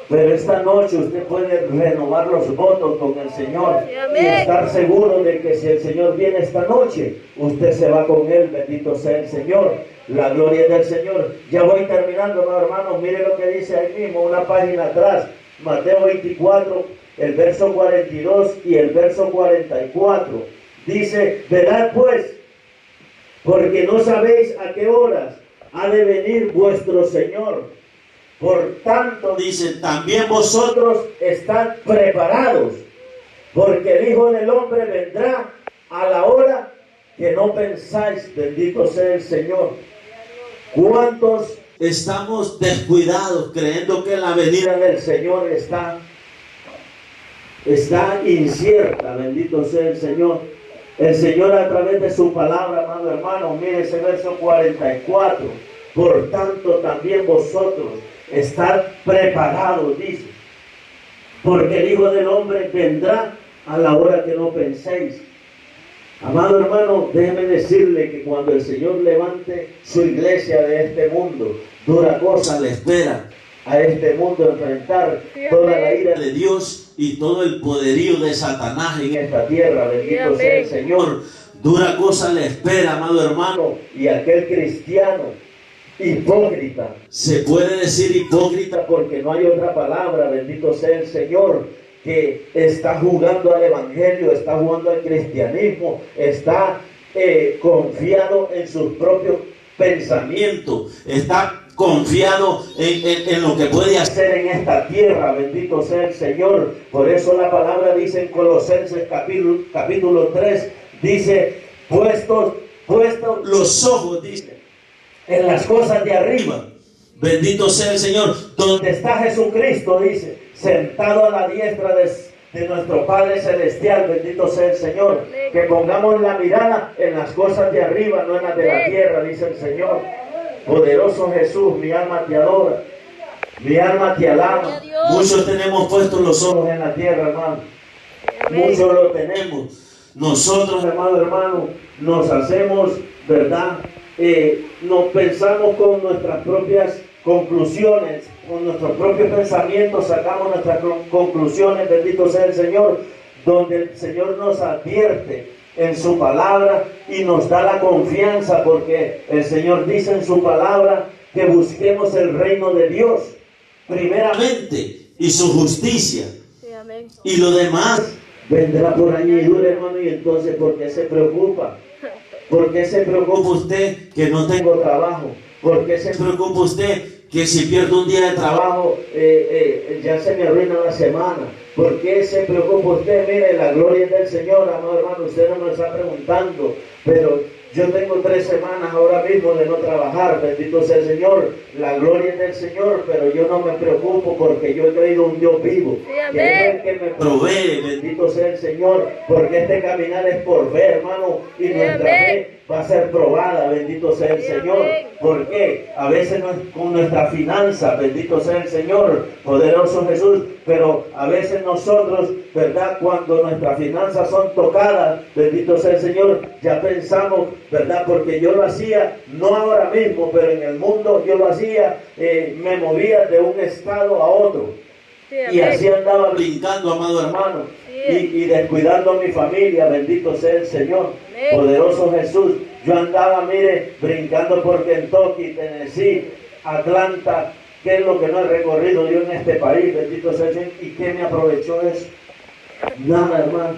Pero esta noche usted puede renovar los votos con el Señor y estar seguro de que si el Señor viene esta noche, usted se va con Él, bendito sea el Señor. La gloria del Señor. Ya voy terminando, hermanos. Mire lo que dice ahí mismo, una página atrás, Mateo 24, el verso 42 y el verso 44. Dice, velad pues, porque no sabéis a qué horas ha de venir vuestro Señor. Por tanto, dice, también vosotros estad preparados, porque el Hijo del Hombre vendrá a la hora que no pensáis, bendito sea el Señor. ¿Cuántos estamos descuidados creyendo que la venida del Señor está incierta, bendito sea el Señor? El Señor a través de su palabra, amado hermano, mire ese verso 44. Por tanto, también vosotros estad preparados, dice, porque el Hijo del Hombre vendrá a la hora que no penséis. Amado hermano, déjeme decirle que cuando el Señor levante su iglesia de este mundo, dura cosa le espera a este mundo enfrentar toda la ira de Dios y todo el poderío de Satanás en esta tierra. Bendito sea el Señor. Dura cosa le espera, amado hermano, y aquel cristiano hipócrita, se puede decir hipócrita porque no hay otra palabra, bendito sea el Señor, que está jugando al evangelio, está jugando al cristianismo, está confiado en sus propios pensamientos, está confiado en lo que puede hacer en esta tierra, bendito sea el Señor. Por eso la palabra dice en Colosenses capítulo 3, dice, puestos puesto los ojos, dice, en las cosas de arriba. Bendito sea el Señor, donde está Jesucristo, dice, sentado a la diestra de nuestro Padre Celestial. Bendito sea el Señor. Que pongamos la mirada en las cosas de arriba, no en las de la tierra, dice el Señor. Poderoso Jesús, mi alma te adora, mi alma te alaba. Muchos tenemos puestos los ojos en la tierra, hermano. Muchos lo tenemos. Nosotros, hermano, nos hacemos, ¿verdad? Nos pensamos con nuestras propias conclusiones, con nuestros propios pensamientos sacamos nuestras conclusiones. Bendito sea el Señor, donde el Señor nos advierte en su palabra y nos da la confianza, porque el Señor dice en su palabra que busquemos el reino de Dios primeramente y su justicia, Sí, amén. y lo demás vendrá por añadidura, hermano. Y entonces, ¿por qué se preocupa? ¿Por qué se preocupa usted que no tengo trabajo? ¿Por qué se preocupa usted que si pierdo un día de trabajo ya se me arruina la semana? ¿Por qué se preocupa usted? Mire, la gloria es del Señor, amado hermano. Usted no me está preguntando, pero yo tengo 3 semanas ahora mismo de no trabajar. Bendito sea el Señor. La gloria es del Señor, pero yo no me preocupo, porque yo he creído un Dios vivo, Sí, que es el amén. que me provee. Bendito sea el Señor, porque este caminar es por fe, hermano, y Sí, nuestra amén. fe va a ser probada. Bendito sea el Sí, Señor. amén. ¿Por qué? A veces con nuestra finanza, bendito sea el Señor, poderoso Jesús, pero a veces nosotros, ¿verdad? Cuando nuestras finanzas son tocadas, bendito sea el Señor, ya pensamos, ¿verdad? Porque yo lo hacía, no ahora mismo, pero en el mundo yo lo hacía, me movía de un estado a otro. Sí, Y amén. así andaba brincando, amado hermano, Sí. y descuidando a mi familia. Bendito sea el Señor, Amén. poderoso Jesús. Yo andaba, mire, brincando por Kentucky, Tennessee, Atlanta. ¿Qué es lo que no he recorrido yo en este país? Bendito sea el Señor. ¿Y qué me aprovechó eso? Nada, hermano.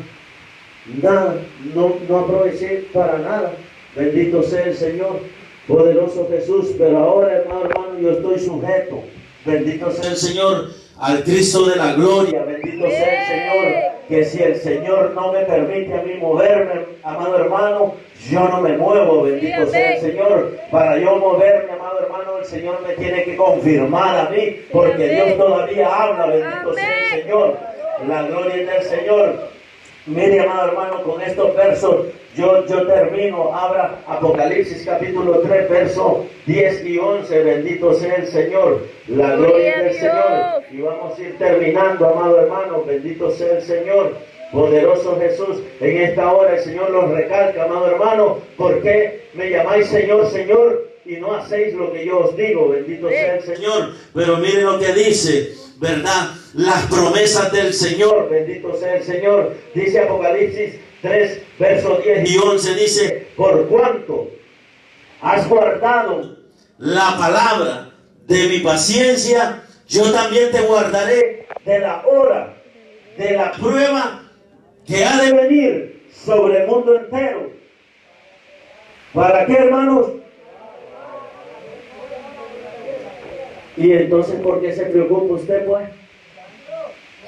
Nada. No aproveché para nada. Bendito sea el Señor, poderoso Jesús. Pero ahora, hermano, yo estoy sujeto. Bendito sea el Señor al Cristo de la gloria. Bendito sea el Señor, que si el Señor no me permite a mí moverme, amado hermano, yo no me muevo. Bendito sea el Señor. Para yo moverme, amado hermano, el Señor me tiene que confirmar a mí, porque Dios todavía habla. Bendito sea el Señor. La gloria es del Señor. Mire, amado hermano, con estos versos yo termino. Abra Apocalipsis capítulo 3, verso 10 y 11. Bendito sea el Señor. La gloria es del Señor. Y vamos a ir terminando, amado hermano. Bendito sea el Señor, poderoso Jesús. En esta hora el Señor los recalca, amado hermano. ¿Por qué me llamáis Señor, Señor, y no hacéis lo que yo os digo? Bendito sea el Señor. Pero mire lo que dice, ¿verdad? Las promesas del Señor. Bendito sea el Señor. Dice Apocalipsis 3, versos 10 y 11. Dice: por cuanto has guardado la palabra de mi paciencia, yo también te guardaré de la hora de la prueba que ha de venir sobre el mundo entero. ¿Para qué, hermanos? Y entonces, ¿por qué se preocupa usted, pues?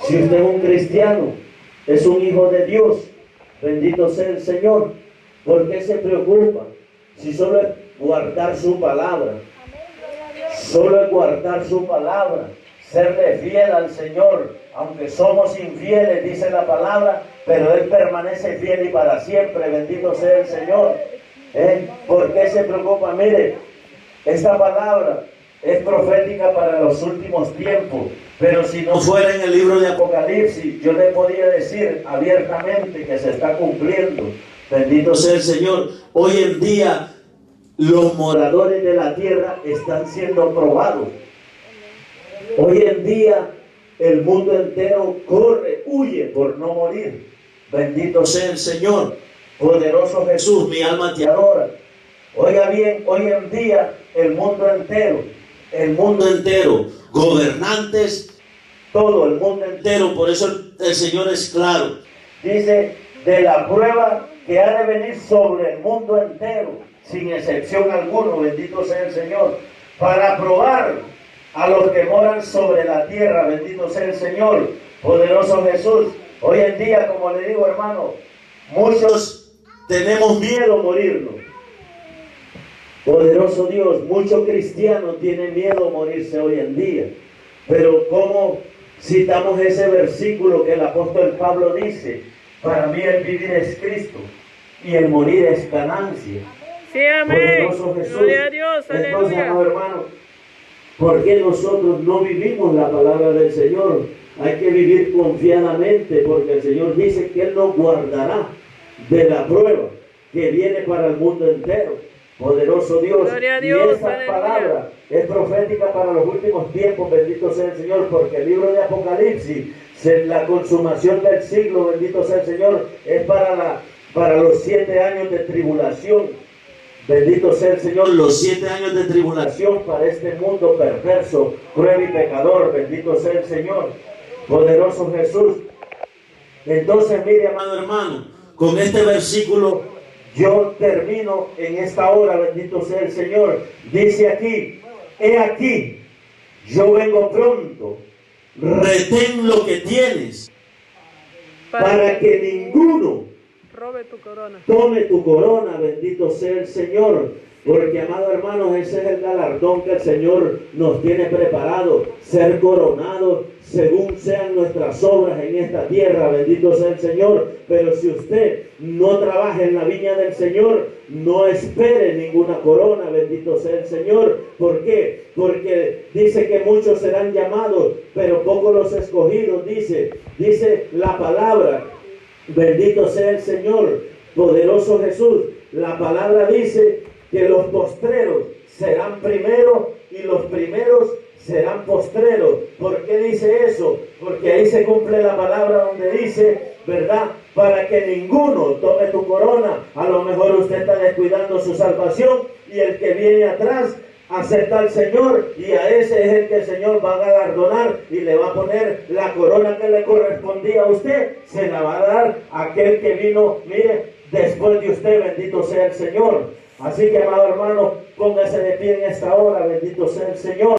Si usted es un cristiano, es un hijo de Dios, bendito sea el Señor, ¿por qué se preocupa? Si solo es guardar su palabra, solo es guardar su palabra, serle fiel al Señor, aunque somos infieles, dice la palabra, pero Él permanece fiel y para siempre. Bendito sea el Señor. ¿Por qué se preocupa? Mire, esta palabra es profética para los últimos tiempos, pero si no fuera en el libro de Apocalipsis, yo le podría decir abiertamente que se está cumpliendo. Bendito sea el Señor. Hoy en día los moradores de la tierra están siendo probados. Hoy en día el mundo entero corre, huye por no morir. Bendito sea el Señor, poderoso Jesús, mi alma te adora. Oiga bien, hoy en día el mundo entero, gobernantes, todo el mundo entero. Por eso el Señor es claro. Dice, de la prueba que ha de venir sobre el mundo entero, sin excepción alguna. Bendito sea el Señor, para probar a los que moran sobre la tierra. Bendito sea el Señor, poderoso Jesús. Hoy en día, como le digo, hermano, muchos tenemos miedo a morirnos. Poderoso Dios, muchos cristianos tienen miedo a morirse hoy en día. Pero ¿cómo citamos ese versículo que el apóstol Pablo dice? Para mí el vivir es Cristo y el morir es ganancia. Sí, amén. Poderoso Jesús. Gloria a Dios, Entonces, aleluya. amado hermano, ¿por qué nosotros no vivimos la palabra del Señor? Hay que vivir confiadamente, porque el Señor dice que Él nos guardará de la prueba que viene para el mundo entero. Poderoso Dios. Gloria a Y Dios, esta aleluya. palabra es profética para los últimos tiempos, bendito sea el Señor, porque el libro de Apocalipsis, la consumación del siglo, bendito sea el Señor, es para los 7 años de tribulación. Bendito sea el Señor, los 7 años de tribulación para este mundo perverso, cruel y pecador. Bendito sea el Señor. Poderoso Jesús. Entonces, mire, amado hermano, con este versículo yo termino en esta hora. Bendito sea el Señor. Dice aquí: he aquí, yo vengo pronto. Retén lo que tienes, para que ninguno robe tu corona. tome tu corona. Bendito sea el Señor. Porque, amado hermano, ese es el galardón que el Señor nos tiene preparado: ser coronados según sean nuestras obras en esta tierra. Bendito sea el Señor. Pero si usted no trabaja en la viña del Señor, no espere ninguna corona. Bendito sea el Señor. ¿Por qué? Porque dice que muchos serán llamados, pero pocos los escogidos. Dice la palabra. Bendito sea el Señor. Poderoso Jesús. La palabra dice que los postreros serán primeros y los primeros serán postreros. ¿Por qué dice eso? Porque ahí se cumple la palabra donde dice, ¿verdad? Para que ninguno tome tu corona. A lo mejor usted está descuidando su salvación y el que viene atrás acepta al Señor, y a ese es el que el Señor va a galardonar y le va a poner la corona que le correspondía a usted. Se la va a dar a aquel que vino, mire, después de usted. Bendito sea el Señor. Así que, amado hermano, póngase de pie en esta hora. Bendito sea el Señor.